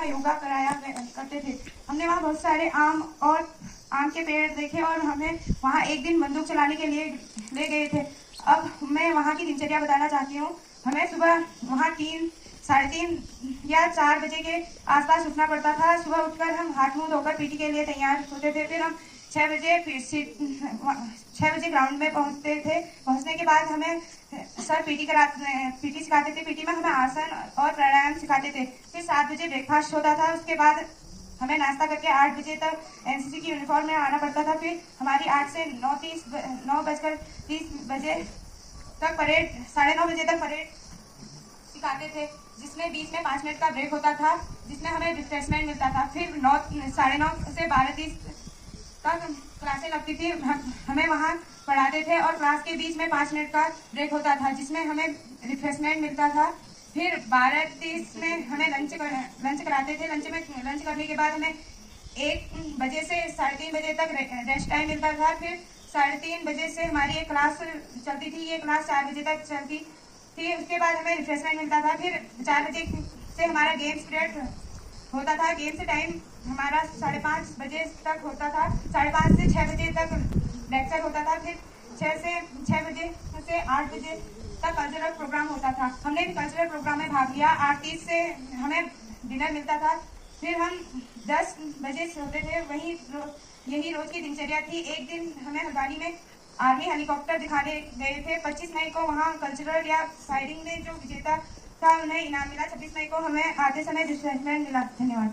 वहाँ योगा कराया करते थे। हमने वहाँ बहुत सारे आम के पेड़ देखे और हमें वहाँ एक दिन बंदूक चलाने के लिए ले गए थे। अब मैं वहाँ की दिनचर्या बताना चाहती हूँ। हमें सुबह वहाँ 3, 3:30 या 4 बजे के आसपास उठना पड़ता था। सुबह उठकर हम हाथ मुंह धोकर पीटी के लिए तैयार होते थे। फिर हम 6 बजे ग्राउंड में पहुंचते थे। पहुंचने के बाद हमें सर पीटी सिखाते थे। पीटी में हमें आसन और प्राणायाम सिखाते थे। फिर 7 बजे ब्रेकफास्ट होता था। उसके बाद हमें नाश्ता करके 8 बजे तक एनसीसी की यूनिफॉर्म में आना पड़ता था। फिर हमारी 8 से 9:30 तक परेड 9:30 बजे तक परेड सिखाते थे, जिसमें बीच में 5 मिनट का ब्रेक होता था, जिसमें हमें रिफ्रेशमेंट मिलता था। फिर 9:30 से 12:30 तक क्लासें लगती थी। हमें वहाँ पढ़ाते थे और क्लास के बीच में 5 मिनट का ब्रेक होता था, जिसमें हमें रिफ्रेशमेंट मिलता था। फिर 12:30 में हमें लंच कराते थे। लंच करने के बाद हमें 1 बजे से 3:30 बजे तक रेस्ट टाइम मिलता था। फिर 3:30 बजे से हमारी एक क्लास चलती थी। ये क्लास 4 बजे तक चलती थी। उसके बाद हमें रिफ्रेशमेंट मिलता था। फिर 4 बजे से हमारा गेम्स पीरियड होता था। गेम्स टाइम हमारा 5:30 बजे तक होता था। 5:30 से 6 बजे तक लेक्चर होता था। फिर 6 बजे से 8 बजे तक कल्चरल प्रोग्राम होता था। हमने भी कल्चरल प्रोग्राम में भाग लिया। 8:30 से हमें डिनर मिलता था। फिर हम 10 बजे सोते थे। यही रोज की दिनचर्या थी। एक दिन हमें हल्द्वानी में आर्मी हेलीकॉप्टर दिखाने गए थे। 25 मई को वहाँ कल्चरल या फायरिंग में जो विजेता था उन्हें इनाम मिला। 26 मई को हमें आते समय रिफ्रेशमेंट मिला। धन्यवाद।